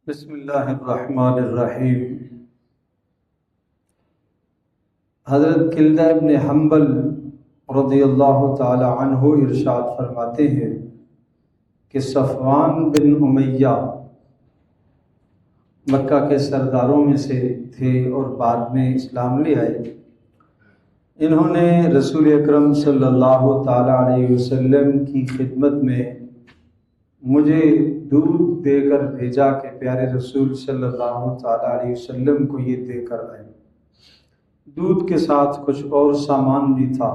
بسم اللہ الرحمن الرحیم۔ حضرت کلدہ ابن حنبل رضی اللہ تعالی عنہ ارشاد فرماتے ہیں کہ صفوان بن امیہ مکہ کے سرداروں میں سے تھے اور بعد میں اسلام لے آئے۔ انہوں نے رسول اکرم صلی اللہ تعالی علیہ وسلم کی خدمت میں مجھے دودھ دے کر بھیجا کہ پیارے رسول صلی اللہ تعالی علیہ وسلم کو یہ دے کر آئے۔ دودھ کے ساتھ کچھ اور سامان بھی تھا،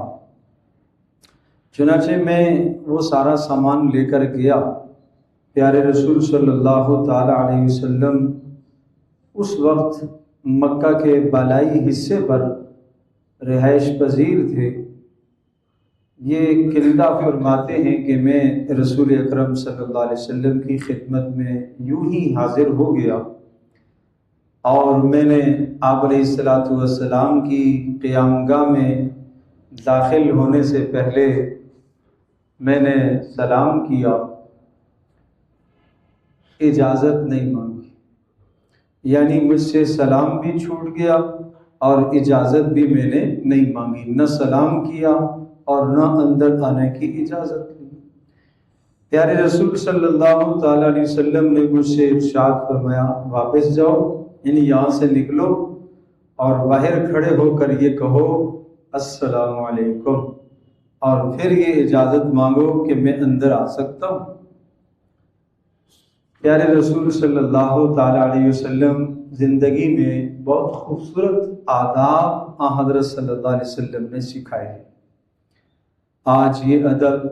چنانچہ میں وہ سارا سامان لے کر گیا۔ پیارے رسول صلی اللہ تعالی علیہ وسلم اس وقت مکہ کے بالائی حصے پر رہائش پذیر تھے۔ یہ کلدہ فرماتے ہیں کہ میں رسول اکرم صلی اللہ علیہ وسلم کی خدمت میں یوں ہی حاضر ہو گیا اور میں نے آپ علیہ الصلاۃ والسلام کی قیام گاہ میں داخل ہونے سے پہلے میں نے سلام کیا، اجازت نہیں مانگی، یعنی مجھ سے سلام بھی چھوٹ گیا اور اجازت بھی میں نے نہیں مانگی، نہ سلام کیا اور نہ اندر آنے کی اجازت لی۔ پیارے رسول صلی اللہ تعالی علیہ وسلم نے مجھ سے ارشاد فرمایا، واپس جاؤ، یعنی یہاں سے نکلو اور باہر کھڑے ہو کر یہ کہو السلام علیکم، اور پھر یہ اجازت مانگو کہ میں اندر آ سکتا ہوں۔ پیارے رسول صلی اللہ تعالی علیہ وسلم زندگی میں بہت خوبصورت آداب حضرت صلی اللہ علیہ وسلم نے سکھائے ہیں۔ آج یہ ادب،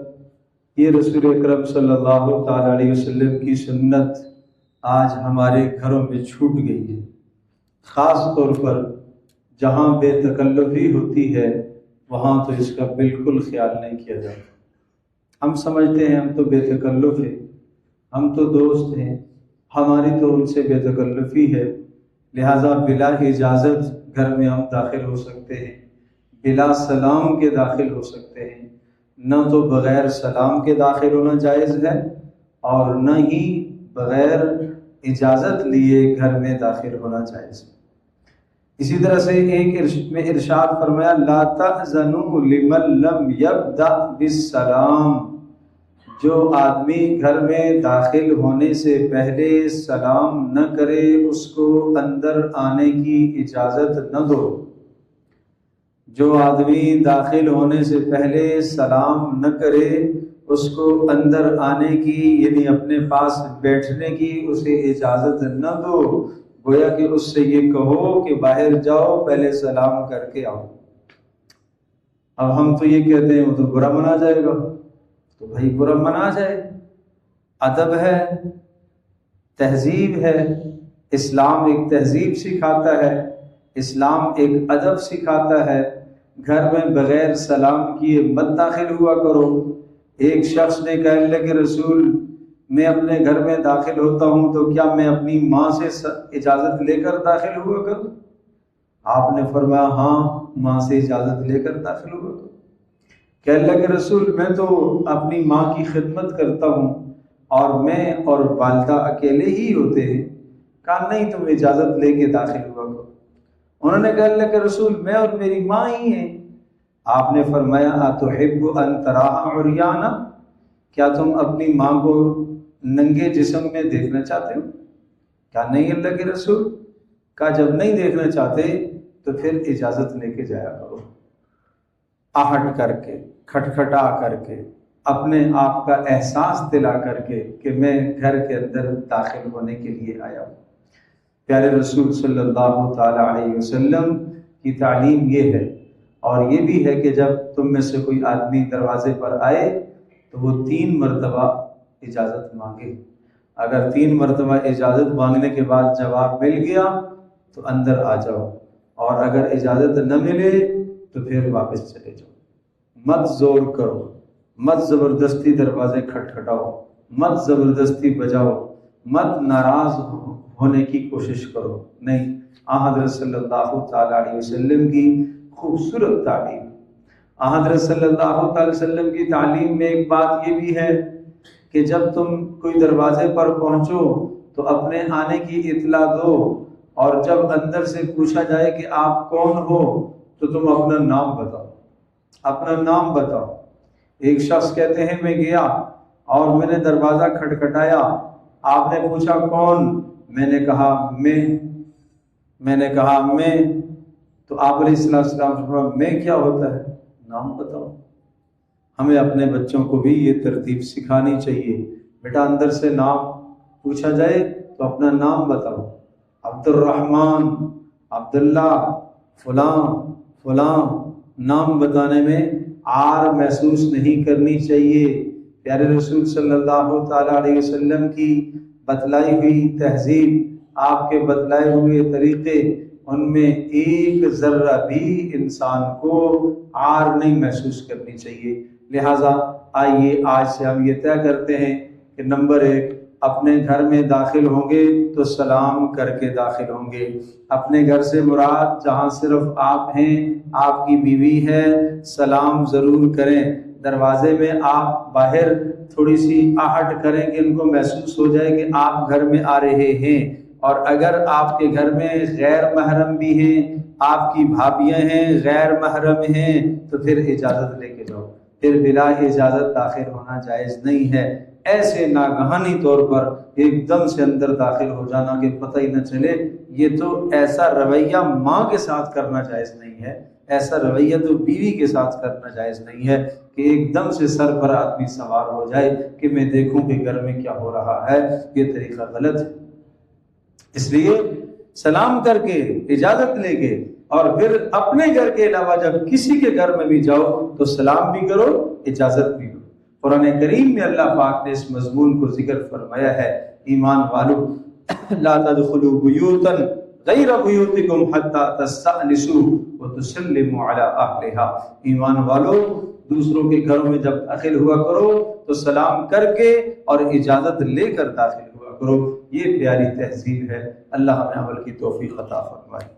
یہ رسول اکرم صلی اللہ تعالی علیہ وسلم کی سنت آج ہمارے گھروں میں چھوٹ گئی ہے، خاص طور پر جہاں بے تکلفی ہوتی ہے وہاں تو اس کا بالکل خیال نہیں کیا جاتا۔ ہم سمجھتے ہیں ہم تو بے تکلف ہیں، ہم تو دوست ہیں، ہماری تو ان سے بے تکلفی ہے، لہٰذا بلا اجازت گھر میں ہم داخل ہو سکتے ہیں، بلا سلام کے داخل ہو سکتے ہیں، نہ تو بغیر سلام کے داخل ہونا جائز ہے اور نہ ہی بغیر اجازت لیے گھر میں داخل ہونا جائز ہے۔ اسی طرح سے ایک میں ارشاد فرمایا، لا تأذنوا لمن لم یبدأ بالسلام، جو آدمی گھر میں داخل ہونے سے پہلے سلام نہ کرے اس کو اندر آنے کی اجازت نہ دو۔ جو آدمی داخل ہونے سے پہلے سلام نہ کرے اس کو اندر آنے کی، یعنی اپنے پاس بیٹھنے کی اسے اجازت نہ دو، گویا کہ اس سے یہ کہو کہ باہر جاؤ پہلے سلام کر کے آؤ۔ اب ہم تو یہ کہتے ہیں وہ تو برا منا جائے گا، تو بھائی برا منا جائے، ادب ہے، تہذیب ہے، اسلام ایک تہذیب سکھاتا ہے، اسلام ایک ادب سکھاتا ہے۔ گھر میں بغیر سلام کیے مت داخل ہوا کرو۔ ایک شخص نے کہا، اللہ کے رسول میں اپنے گھر میں داخل ہوتا ہوں تو کیا میں اپنی ماں سے اجازت لے کر داخل ہوا کروں؟ آپ نے فرمایا ہاں، ماں سے اجازت لے کر داخل ہوا کرو۔ کہ اللہ کے رسول میں تو اپنی ماں کی خدمت کرتا ہوں اور میں اور والدہ اکیلے ہی ہوتے ہیں۔ کہا نہیں، تم اجازت لے کے داخل ہوا کرو۔ انہوں نے کہا اللہ کے رسول میں اور میری ماں ہی ہیں۔ آپ نے فرمایا اتحب ان تراها عریانا، کیا تم اپنی ماں کو ننگے جسم میں دیکھنا چاہتے ہو؟ کہا نہیں اللہ کے رسول۔ کہا جب نہیں دیکھنا چاہتے تو پھر اجازت لے کے جایا کرو، آہٹ کر کے، کھٹکھٹا کر کے، اپنے آپ کا احساس دلا کر کے کہ میں گھر کے اندر داخل ہونے کے لیے آیا ہوں۔ پیارے رسول صلی اللہ تعالی علیہ وسلم کی تعلیم یہ ہے، اور یہ بھی ہے کہ جب تم میں سے کوئی آدمی دروازے پر آئے تو وہ 3 مرتبہ اجازت مانگے۔ اگر 3 مرتبہ اجازت مانگنے کے بعد جواب مل گیا تو اندر آ جاؤ، اور اگر اجازت نہ ملے تو پھر واپس چلے جاؤ۔ مت زور کرو، مت زبردستی دروازے کھٹکھٹاؤ، مت زبردستی بجاؤ، مت ناراض ہونے کی کوشش کرو، نہیں۔ حضرت صلی اللہ تعالی علیہ وسلم کی خوبصورت تعلیم، حضرت صلی اللہ تعالی وسلم کی تعلیم میں ایک بات یہ بھی ہے کہ جب تم کوئی دروازے پر پہنچو تو اپنے آنے کی اطلاع دو، اور جب اندر سے پوچھا جائے کہ آپ کون ہو تو تم اپنا نام بتاؤ، اپنا نام بتاؤ۔ ایک شخص کہتے ہیں میں گیا اور میں نے دروازہ کھٹکھٹایا، آپ نے پوچھا کون؟ میں نے کہا میں تو آپ علیہ السلام فرمایا میں کیا ہوتا ہے؟ نام بتاؤ۔ ہمیں اپنے بچوں کو بھی یہ ترتیب سکھانی چاہیے، بیٹا اندر سے نام پوچھا جائے تو اپنا نام بتاؤ، عبد الرحمن، عبداللہ، فلاں۔ نام بتانے میں عار محسوس نہیں کرنی چاہیے۔ پیارے رسول صلی اللہ تعالی علیہ وسلم کی بتلائی ہوئی تہذیب، آپ کے بتلائے ہوئے طریقے، ان میں ایک ذرہ بھی انسان کو عار نہیں محسوس کرنی چاہیے۔ لہٰذا آئیے آج سے ہم یہ طے کرتے ہیں کہ نمبر 1، اپنے گھر میں داخل ہوں گے تو سلام کر کے داخل ہوں گے۔ اپنے گھر سے مراد جہاں صرف آپ ہیں، آپ کی بیوی ہے، سلام ضرور کریں۔ دروازے میں آپ باہر تھوڑی سی آہٹ کریں کہ ان کو محسوس ہو جائے کہ آپ گھر میں آ رہے ہیں۔ اور اگر آپ کے گھر میں غیر محرم بھی ہیں، آپ کی بھابیاں ہیں، غیر محرم ہیں، تو پھر اجازت لے کے جاؤ، پھر بلا اجازت داخل ہونا جائز نہیں ہے۔ ایسے ناگہانی طور پر ایک دم سے اندر داخل ہو جانا کہ پتہ ہی نہ چلے، یہ تو ایسا رویہ ماں کے ساتھ کرنا جائز نہیں ہے، ایسا رویہ تو بیوی کے ساتھ کرنا جائز نہیں ہے کہ ایک دم سے سر پر آدمی سوار ہو جائے کہ میں دیکھوں کہ گھر میں کیا ہو رہا ہے۔ یہ طریقہ غلط ہے۔ اس لیے سلام کر کے اجازت لے کے اور پھر اپنے گھر کے علاوہ جب کسی کے گھر میں بھی جاؤ تو سلام بھی کرو، اجازت بھی دو۔ قرآن کریم میں اللہ پاک نے اس مضمون کو ذکر فرمایا ہے، ایمان والو لا تدخلوا بیوتا غیر بیوتکم حتی تستأنسوا وتسلموا علی اہلہا۔ ایمان والو دوسروں کے گھروں میں جب داخل ہوا کرو تو سلام کر کے اور اجازت لے کر داخل ہوا کرو۔ یہ پیاری تہذیب ہے۔ اللہ ہمیں عمل کی توفیق عطا فرمائے۔